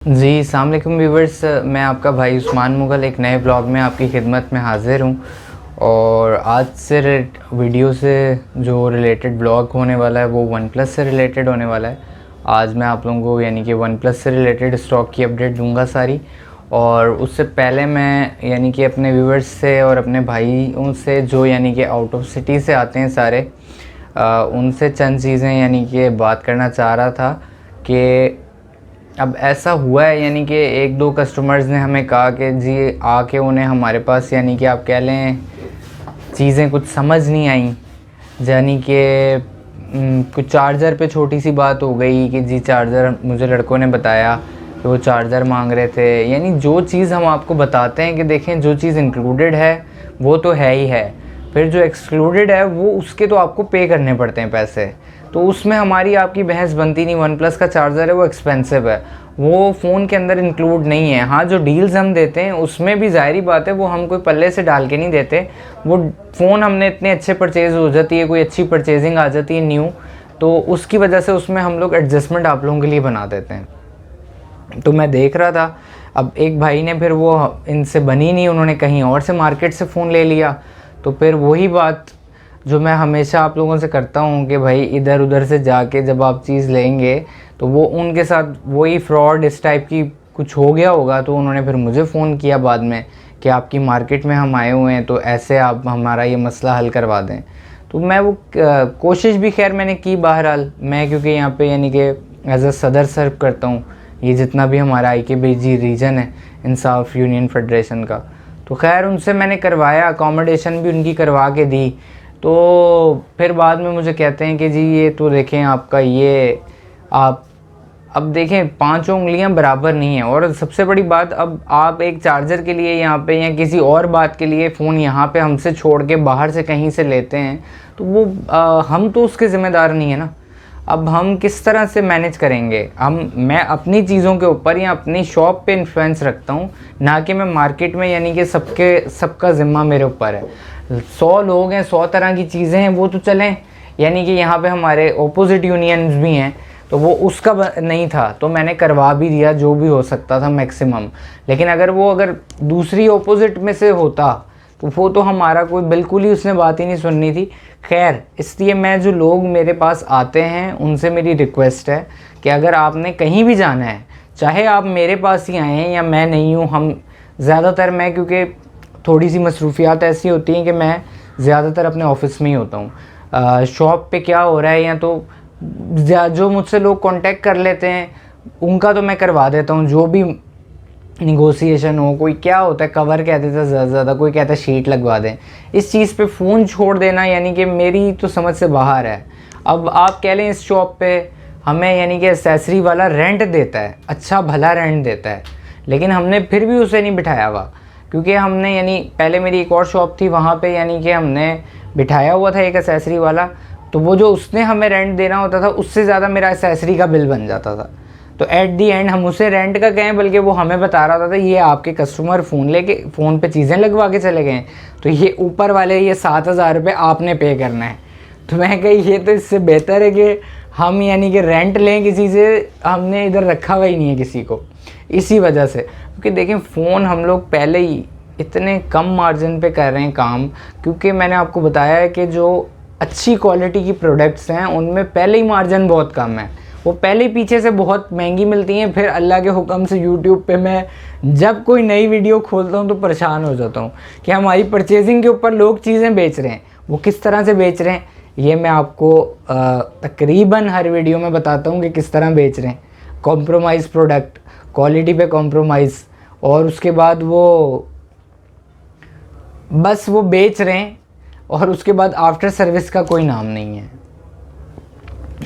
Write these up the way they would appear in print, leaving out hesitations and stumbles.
जी अस्सलाम वालेकुम व्यूवर्स, मैं आपका भाई उस्मान मुग़ल एक नए ब्लॉग में आपकी खिदमत में हाज़िर हूँ। और आज से वीडियो से जो रिलेटेड ब्लॉग होने वाला है वो वन प्लस से रिलेटेड होने वाला है। आज मैं आप लोगों को यानी कि वन प्लस से रिलेटेड स्टॉक की अपडेट दूंगा सारी। और उससे पहले मैं यानी कि अपने व्यूवर्स से और अपने भाइयों से जो यानी कि आउट ऑफ सिटी से आते हैं सारे, उनसे चंद चीज़ें यानी कि बात करना चाह रहा था कि अब ऐसा हुआ है यानी कि एक दो कस्टमर्स ने हमें कहा कि जी आके उन्हें हमारे पास यानी कि आप कह लें चीज़ें कुछ समझ नहीं आई। यानी कि कुछ चार्जर पे छोटी सी बात हो गई कि जी चार्जर मुझे लड़कों ने बताया कि वो चार्जर मांग रहे थे। यानी जो चीज़ हम आपको बताते हैं कि देखें जो चीज़ इंक्लूडेड है वो तो है ही है, फिर जो एक्सक्लूडेड है वो उसके तो आपको पे करने पड़ते हैं पैसे। तो उसमें हमारी आपकी बहस बनती नहीं। वन प्लस का चार्जर है वो एक्सपेंसिव है, वो फ़ोन के अंदर इंक्लूड नहीं है। हाँ, जो डील्स हम देते हैं उसमें भी ज़ाहिरी बात है वो हम कोई पल्ले से डाल के नहीं देते। वो फ़ोन हमने इतने अच्छे परचेज़ हो जाती है, कोई अच्छी परचेजिंग आ जाती है न्यू, तो उसकी वजह से उसमें हम लोग एडजस्टमेंट आप लोगों के लिए बना देते हैं। तो मैं देख रहा था, अब एक भाई ने फिर वो इनसे बनी नहीं, उन्होंने कहीं और से मार्केट से फ़ोन ले लिया। तो फिर वही बात जो मैं हमेशा आप लोगों से करता हूँ कि भाई इधर उधर से जाके जब आप चीज़ लेंगे तो वो उनके साथ वही फ्रॉड इस टाइप की कुछ हो गया होगा। तो उन्होंने फिर मुझे फ़ोन किया बाद में कि आपकी मार्केट में हम आए हुए हैं, तो ऐसे आप हमारा ये मसला हल करवा दें। तो मैं वो कोशिश भी खैर मैंने की। बहरहाल मैं क्योंकि यहाँ पे यानी कि एज अ सदर सर्व करता हूँ ये जितना भी हमारा IKBG रीजन है इंसाफ यूनियन फेडरेशन का, तो खैर उनसे मैंने करवाया, अकोमोडेशन भी उनकी करवा के दी। तो फिर बाद में मुझे कहते हैं कि जी ये तो देखें आपका ये आप अब देखें पांचों उंगलियां बराबर नहीं है। और सबसे बड़ी बात, अब आप एक चार्जर के लिए यहाँ पे या किसी और बात के लिए फ़ोन यहाँ पे हमसे छोड़ के बाहर से कहीं से लेते हैं तो वो हम तो उसके ज़िम्मेदार नहीं है ना। अब हम किस तरह से मैनेज करेंगे? मैं अपनी चीज़ों के ऊपर या अपनी शॉप पे इन्फ्लुएंस रखता हूँ, ना कि मैं मार्केट में यानी कि सबका ज़िम्मा मेरे ऊपर है। 100 लोग हैं, 100 तरह की चीज़ें हैं, वो तो चलें। यानी कि यहाँ पे हमारे ऑपोजिट यूनियंस भी हैं, तो वो उसका नहीं था तो मैंने करवा भी दिया जो भी हो सकता था मैक्सिमम। लेकिन अगर दूसरी ऑपोजिट में से होता तो वो तो हमारा कोई बिल्कुल ही उसने बात ही नहीं सुननी थी। खैर, इसलिए मैं जो लोग मेरे पास आते हैं उनसे मेरी रिक्वेस्ट है कि अगर आपने कहीं भी जाना है, चाहे आप मेरे पास ही आए हैं या मैं नहीं हूँ, हम ज़्यादातर मैं क्योंकि थोड़ी सी मसरूफियात ऐसी होती हैं कि मैं ज़्यादातर अपने ऑफिस में ही होता हूँ। शॉप पे क्या हो रहा है या तो जो मुझसे लोग कांटेक्ट कर लेते हैं उनका तो मैं करवा देता हूँ, जो भी निगोशिएशन हो। कोई क्या होता है कवर कह देता है ज़्यादा, कोई कहता है शीट लगवा दें। इस चीज़ पे फ़ोन छोड़ देना यानी कि मेरी तो समझ से बाहर है। अब आप कह लें इस शॉप पे हमें यानी कि एक्सेसरी वाला रेंट देता है, अच्छा भला रेंट देता है, लेकिन हमने फिर भी उसे नहीं बिठाया हुआ। क्योंकि हमने यानी पहले मेरी एक और शॉप थी वहाँ पे यानी कि हमने बिठाया हुआ था एक एक्सेसरी वाला, तो वो जो उसने हमें रेंट देना होता था उससे ज़्यादा मेरा एक्सेसरी का बिल बन जाता था। तो एट दी एंड हम उसे रेंट का कहें बल्कि वो हमें बता रहा था ये आपके कस्टमर फ़ोन पे चीज़ें लगवा के चले गए हैं, तो ये ऊपर वाले ये 7,000 रुपये आपने पे करना है। तो मैं कही ये तो इससे बेहतर है कि हम यानी कि रेंट लें किसी से, हमने इधर रखा हुआ ही नहीं है किसी को। इसी वजह से क्योंकि देखें फ़ोन हम लोग पहले ही इतने कम मार्जिन पे कर रहे हैं काम, क्योंकि मैंने आपको बताया है कि जो अच्छी क्वालिटी की प्रोडक्ट्स हैं उनमें पहले ही मार्जिन बहुत कम है, वो पहले ही पीछे से बहुत महंगी मिलती हैं। फिर अल्लाह के हुक्म से यूट्यूब पे मैं जब कोई नई वीडियो खोलता हूँ तो परेशान हो जाता हूँ कि हमारी परचेजिंग के ऊपर लोग चीज़ें बेच रहे हैं। वो किस तरह से बेच रहे हैं ये मैं आपको तकरीबन हर वीडियो में बताता हूँ कि किस तरह बेच रहे हैं। कॉम्प्रोमाइज़ प्रोडक्ट, क्वालिटी पे कॉम्प्रोमाइज़, और उसके बाद वो बस वो बेच रहे हैं और उसके बाद आफ्टर सर्विस का कोई नाम नहीं है।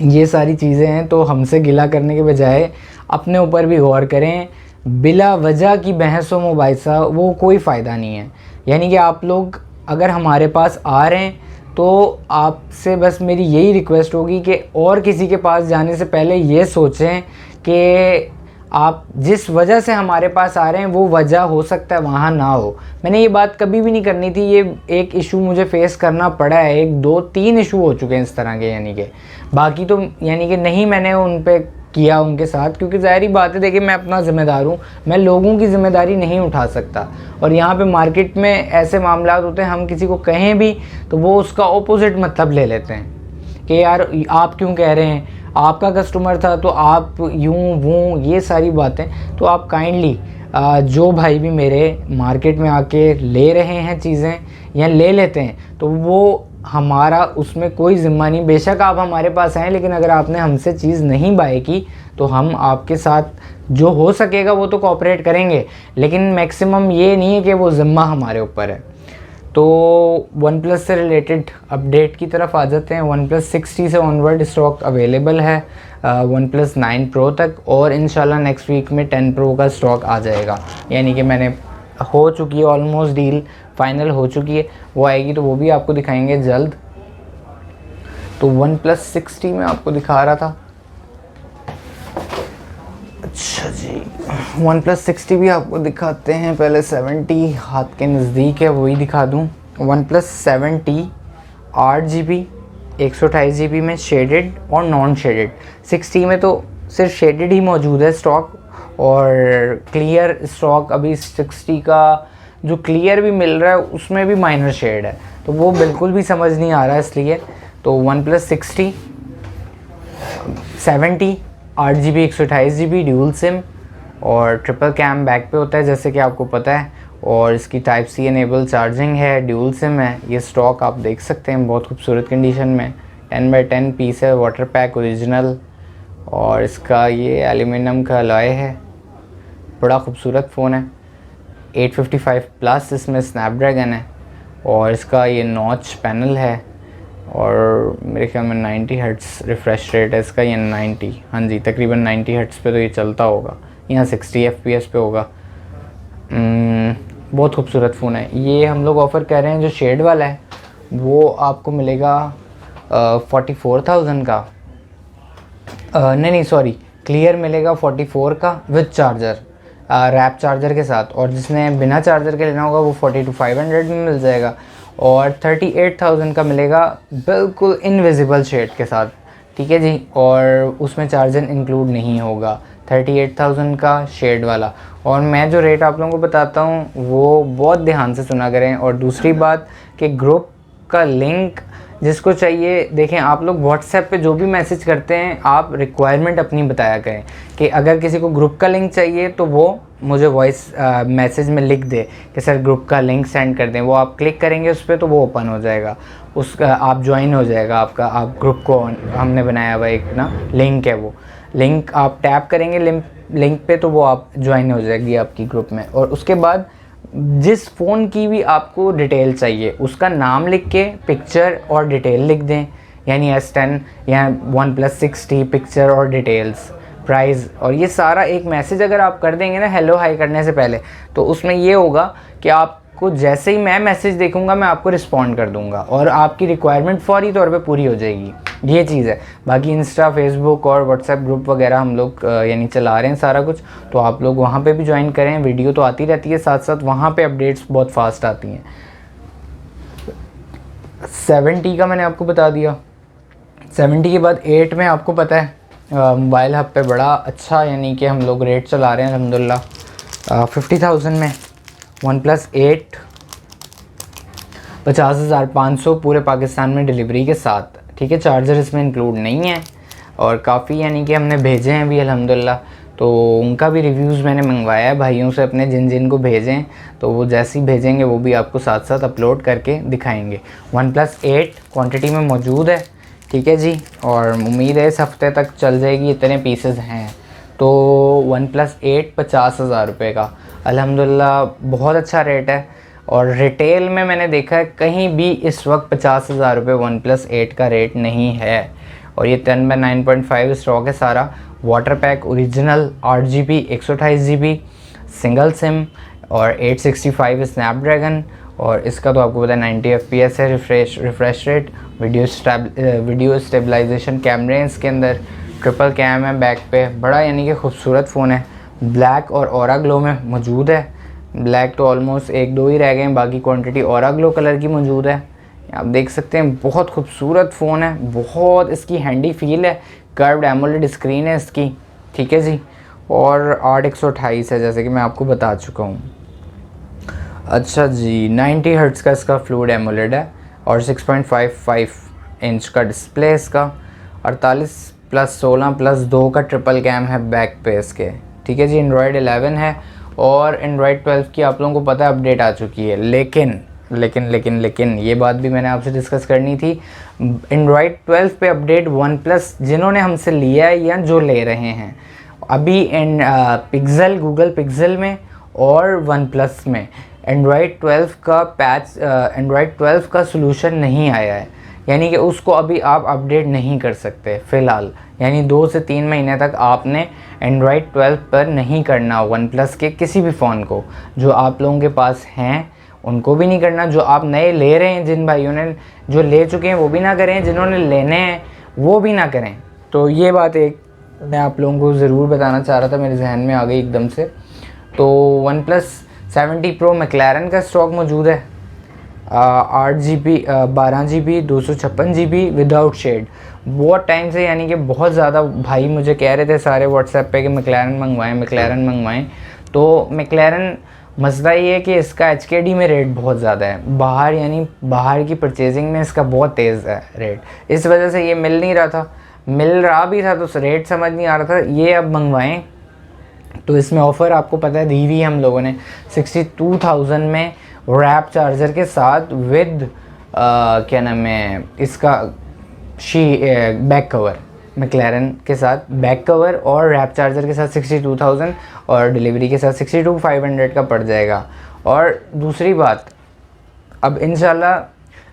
ये सारी चीज़ें हैं, तो हमसे गिला करने के बजाय अपने ऊपर भी गौर करें। बिला वजह की बहस हो मोबाइल साहब, वो कोई फ़ायदा नहीं है। यानी कि आप लोग अगर हमारे पास आ रहे हैं तो आपसे बस मेरी यही रिक्वेस्ट होगी कि और किसी के पास जाने से पहले ये सोचें कि आप जिस वजह से हमारे पास आ रहे हैं वो वजह हो सकता है वहाँ ना हो। मैंने ये बात कभी भी नहीं करनी थी, ये एक इशू मुझे फेस करना पड़ा है, 1 2 3 इशू हो चुके हैं इस तरह के। यानी कि बाकी तो यानी कि नहीं मैंने उन पे किया उनके साथ, क्योंकि ज़ाहिरी बात है, देखिए मैं अपना ज़िम्मेदार हूँ, मैं लोगों की ज़िम्मेदारी नहीं उठा सकता। और यहाँ पे मार्केट में ऐसे मामला होते हैं, हम किसी को कहें भी तो वो उसका ऑपोजिट मतलब ले लेते हैं कि यार आप क्यों कह रहे हैं, आपका कस्टमर था तो आप यूँ वो ये सारी बातें। तो आप काइंडली जो भाई भी मेरे मार्केट में आके ले रहे हैं चीज़ें या ले लेते हैं, तो वो हमारा उसमें कोई ज़िम्मा नहीं। बेशक आप हमारे पास आएँ, लेकिन अगर आपने हमसे चीज़ नहीं बाय की तो हम आपके साथ जो हो सकेगा वो तो कोऑपरेट करेंगे, लेकिन मैक्सिमम ये नहीं है कि वो ज़िम्मा हमारे ऊपर है। तो वन प्लस से रिलेटेड अपडेट की तरफ आ जाते हैं। वन प्लस 60 से ऑनवर्ड स्टॉक अवेलेबल है वन प्लस 9 प्रो तक, और इंशाल्लाह नेक्स्ट वीक में 10 प्रो का स्टॉक आ जाएगा। यानी कि मैंने हो चुकी है ऑलमोस्ट, डील फाइनल हो चुकी है, वो आएगी तो वो भी आपको दिखाएंगे जल्द। तो वन प्लस 60 में आपको दिखा रहा था। अच्छा जी, वन प्लस 60 भी आपको दिखाते हैं। पहले 70 हाथ के नज़दीक है, वही दिखा दूँ। वन प्लस 70 8GB 128GB में शेडेड और नॉन शेडेड। 60 में तो सिर्फ शेडेड ही मौजूद है स्टॉक, और क्लियर स्टॉक अभी 60 का जो क्लियर भी मिल रहा है उसमें भी माइनर शेड है, तो वो बिल्कुल भी समझ नहीं आ रहा है। इसलिए तो one plus 60 70 8GB 128GB dual SIM और ट्रिपल कैम बैक पे होता है जैसे कि आपको पता है, और इसकी टाइप सी एनेबल चार्जिंग है, ड्यूल सिम है। ये स्टॉक आप देख सकते हैं बहुत खूबसूरत कंडीशन में, 10x10 पीस है, वाटर पैक ओरिजिनल, और इसका ये एल्यूमिनियम का अलॉय है। बड़ा खूबसूरत फ़ोन है। 855 प्लस इसमें स्नैपड्रैगन है, और इसका ये नॉच पैनल है, और मेरे ख्याल में 90 हर्ट्ज़ रिफ़्रेश रेट है इसका, ये 90, हाँ जी तकरीबन 90 हर्ट्ज़ पे तो ये चलता होगा, यहाँ 60 FPS पे होगा। बहुत खूबसूरत फ़ोन है। ये हम लोग ऑफ़र कर रहे हैं, जो शेड वाला है वो आपको मिलेगा 44,000 का, नहीं सॉरी, क्लियर मिलेगा 44 का विद चार्जर, रैप चार्जर के साथ, और जिसने बिना चार्जर के लेना होगा वो 42,500 में मिल जाएगा। और 38,000 का मिलेगा बिल्कुल इनविजिबल शेड के साथ, ठीक है जी, और उसमें चार्जर इंक्लूड नहीं होगा। 38,000 का शेड वाला। और मैं जो रेट आप लोगों को बताता हूँ वो बहुत ध्यान से सुना करें। और दूसरी बात कि ग्रुप का लिंक जिसको चाहिए, देखें आप लोग व्हाट्सएप पे जो भी मैसेज करते हैं आप रिक्वायरमेंट अपनी बताया करें कि अगर किसी को ग्रुप का लिंक चाहिए तो वो मुझे वॉइस मैसेज में लिख दे कि सर ग्रुप का लिंक सेंड कर दें। वो आप क्लिक करेंगे उस पर तो वो ओपन हो जाएगा, उसका आप ज्वाइन हो जाएगा आपका, आप ग्रुप को हमने बनाया हुआ एक ना लिंक है, वो लिंक आप टैप करेंगे लिंक पे तो वो आप ज्वाइन हो जाएगी आपकी ग्रुप में। और उसके बाद जिस फ़ोन की भी आपको डिटेल चाहिए उसका नाम लिख के पिक्चर और डिटेल लिख दें, यानी S10 या वन प्लस 60 पिक्चर और डिटेल्स, प्राइस, और ये सारा एक मैसेज अगर आप कर देंगे ना हेलो हाई करने से पहले, तो उसमें ये होगा कि आपको जैसे ही मैं मैसेज देखूंगा मैं आपको रिस्पॉन्ड कर दूंगा और आपकी रिक्वायरमेंट फौरी तौर पे पूरी हो जाएगी। ये चीज़ है। बाकी इंस्टा, फेसबुक और व्हाट्सएप ग्रुप वगैरह हम लोग यानी चला रहे हैं सारा कुछ, तो आप लोग वहाँ पे भी ज्वाइन करें। वीडियो तो आती रहती है, साथ साथ वहाँ पे अपडेट्स बहुत फास्ट आती हैं। 70 का मैंने आपको बता दिया। 70 के बाद 8 में आपको पता है मोबाइल हब पे बड़ा अच्छा यानी कि हम लोग रेट चला रहे हैं अल्हम्दुलिल्लाह। 50,000 में वन प्लस 8 50,500 पूरे पाकिस्तान में डिलीवरी के साथ, ठीक है। चार्जर इसमें इंक्लूड नहीं है, और काफ़ी यानी कि हमने भेजे हैं भी अल्हम्दुलिल्लाह, तो उनका भी रिव्यूज़ मैंने मंगवाया है भाइयों से अपने जिन को भेजें, तो वो जैसे ही भेजेंगे वो भी आपको साथ साथ अपलोड करके दिखाएंगे। वन प्लस 8 क्वान्टिटी में मौजूद है, ठीक है जी, और उम्मीद है इस हफ्ते तक चल जाएगी, इतने पीसेस हैं। तो वन प्लस 8 50,000 रुपये का अल्हम्दुलिल्लाह बहुत अच्छा रेट है। और रिटेल में मैंने देखा है कहीं भी इस वक्त 50,000 रुपये वन प्लस 8 का रेट नहीं है। और ये 10/9.5 स्टॉक है सारा, water pack original 8GB 128GB single SIM और 865 स्नैपड्रैगन, और इसका तो आपको पता है 90 FPS है रिफ्रेश रेट, वीडियो स्टेबलाइजेशन कैमरे हैं इसके अंदर, ट्रिपल कैम है बैक पे, बड़ा यानी कि खूबसूरत फ़ोन है। ब्लैक और ऑरा ग्लो में मौजूद है, ब्लैक तो ऑलमोस्ट 1-2 ही रह गए हैं, बाकी क्वांटिटी ऑरा ग्लो कलर की मौजूद है। आप देख सकते हैं बहुत खूबसूरत फ़ोन है, बहुत इसकी हैंडी फील है, कर्व्ड एमोलेड स्क्रीन है इसकी, ठीक है जी। और 8/128 है जैसे कि मैं आपको बता चुका हूँ। अच्छा जी, 90 हर्ट्ज़ का इसका फ्लूइड एमोलेड है और 6.55 इंच का डिस्प्ले है इसका। 48+16+2 का ट्रिपल कैम है बैक पे इसके, ठीक है जी। एंड्रॉयड 11 है और एंड्रॉयड 12 की आप लोगों को पता है अपडेट आ चुकी है। लेकिन ये बात भी मैंने आपसे डिस्कस करनी थी। एंड्रॉयड 12 पे अपडेट वन प्लस जिन्होंने हमसे लिया है या जो ले रहे हैं अभी इन पिक्सल, गूगल पिक्सल में और वन प्लस में एंड्रॉयड 12 का पैच, एंड्रॉयड 12 का सलूशन नहीं आया है, यानी कि उसको अभी आप अपडेट नहीं कर सकते फ़िलहाल। यानी 2 से 3 महीने तक आपने एंड्रॉयड 12 पर नहीं करना वन प्लस के किसी भी फ़ोन को। जो आप लोगों के पास हैं उनको भी नहीं करना, जो आप नए ले रहे हैं, जिन भाइयों ने जो ले चुके हैं वो भी ना करें, जिन्होंने लेने हैं वो भी ना करें। तो ये बात एक मैं आप लोगों को ज़रूर बताना चाह रहा था, मेरे जहन में आ गई एकदम से। तो वन प्लस 70 प्रो मैक्लारन का स्टॉक मौजूद है, 8GB 12GB 256GB without shade. बहुत टाइम से, यानी कि बहुत ज़्यादा भाई मुझे कह रहे थे सारे व्हाट्सएप पे कि मैक्लारन मंगवाएं। तो मैक्लारन मसला ये है कि इसका HKD में रेट बहुत ज़्यादा है बाहर, यानी बाहर की परचेजिंग में इसका बहुत तेज़ है रेट। इस वजह से ये मिल नहीं रहा था, मिल रहा भी था तो रेट समझ नहीं आ रहा था। ये अब मंगवाएं तो इसमें ऑफ़र आपको पता है दी हुई है हम लोगों ने 62,000 में रैप चार्जर के साथ विद क्या नाम है इसका बैक कवर, मैक्लारन के साथ बैक कवर और रैप चार्जर के साथ 62,000 और डिलीवरी के साथ 62,500 का पड़ जाएगा। और दूसरी बात, अब इंशाल्लाह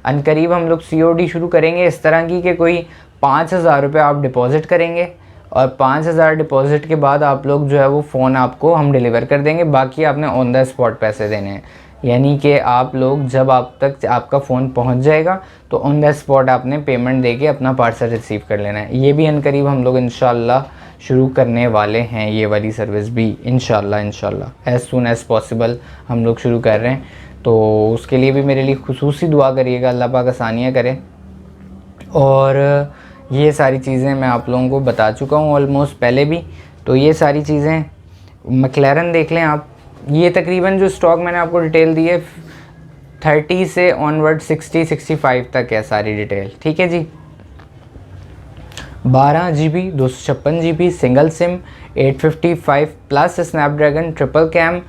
अनकरीब हम लोग COD शुरू करेंगे इस तरह की कि कोई 5,000 रुपये आप डिपॉज़िट करेंगे और 5,000 डिपॉज़िट के बाद आप लोग जो है वो फ़ोन आपको हम डिलीवर कर देंगे। बाकी आपने ऑन द स्पॉट पैसे देने हैं, यानी कि आप लोग जब आप तक आपका फ़ोन पहुंच जाएगा तो ऑन द स्पॉट आपने पेमेंट देके अपना पार्सल रिसीव कर लेना है। ये भी अनकरीब हम लोग इंशाल्लाह शुरू करने वाले हैं, ये वाली सर्विस भी इंशाल्लाह एज़ सून एज़ पॉसिबल हम लोग शुरू कर रहे हैं। तो उसके लिए भी मेरे लिए खुसूसी दुआ करिएगा, अल्लाह पाक आसानियाँ करे। और ये सारी चीज़ें मैं आप लोगों को बता चुका हूँ ऑलमोस्ट पहले भी। तो ये सारी चीज़ें मैक्लारन देख लें आप। ये तकरीबन जो स्टॉक मैंने आपको डिटेल दी है 30 से ऑनवर्ड 60-65 तक है सारी डिटेल, ठीक है जी। 12GB 256GB single SIM 855+ Snapdragon triple cam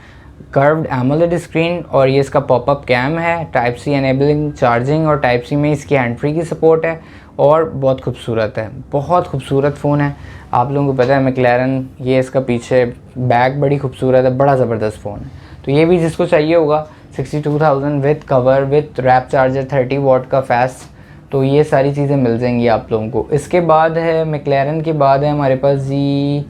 curved AMOLED screen और ये इसका पॉपअप कैम है, टाइप सी एनेबलिंग चार्जिंग और टाइप सी में इसकी हैंड फ्री की सपोर्ट है और बहुत खूबसूरत है, बहुत खूबसूरत फ़ोन है। आप लोगों को पता है मैक्लारन, ये इसका पीछे बैग बड़ी खूबसूरत है, बड़ा ज़बरदस्त फ़ोन है। तो ये भी जिसको चाहिए होगा 62,000 with cover with warp charger 30 watt का फास्ट, तो ये सारी चीज़ें मिल जाएंगी आप लोगों को। इसके बाद है मैक्लारन के बाद है हमारे पास जी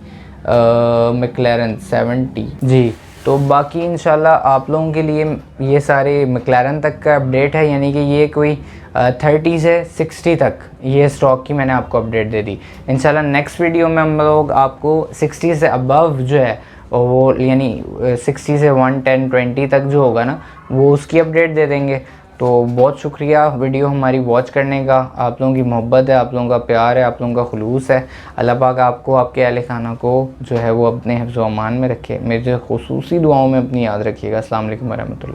मैक्लारन 70 जी। तो बाकी इंशाल्लाह आप लोगों के लिए ये सारे मैक्लारन तक का अपडेट है, यानी कि ये कोई 30 से 60 तक ये स्टॉक की मैंने आपको अपडेट दे दी। इंशाल्लाह नेक्स्ट वीडियो में हम लोग आपको 60 से अबव जो है वो, यानी 60 से 110-20 तक जो होगा ना वो उसकी अपडेट दे देंगे। तो बहुत शुक्रिया वीडियो हमारी वॉच करने का। आप लोगों की मोहब्बत है, आप लोगों का प्यार है, आप लोगों का खुलूस है। अल्लाह पाक आपको, आपके अहले खाना को जो है वो अपने हिफ्ज़ व अमान में रखे। मेरे खुसूसी दुआओं में अपनी याद रखिएगा। अस्सलाम वालेकुम वरहमतुल्लाह।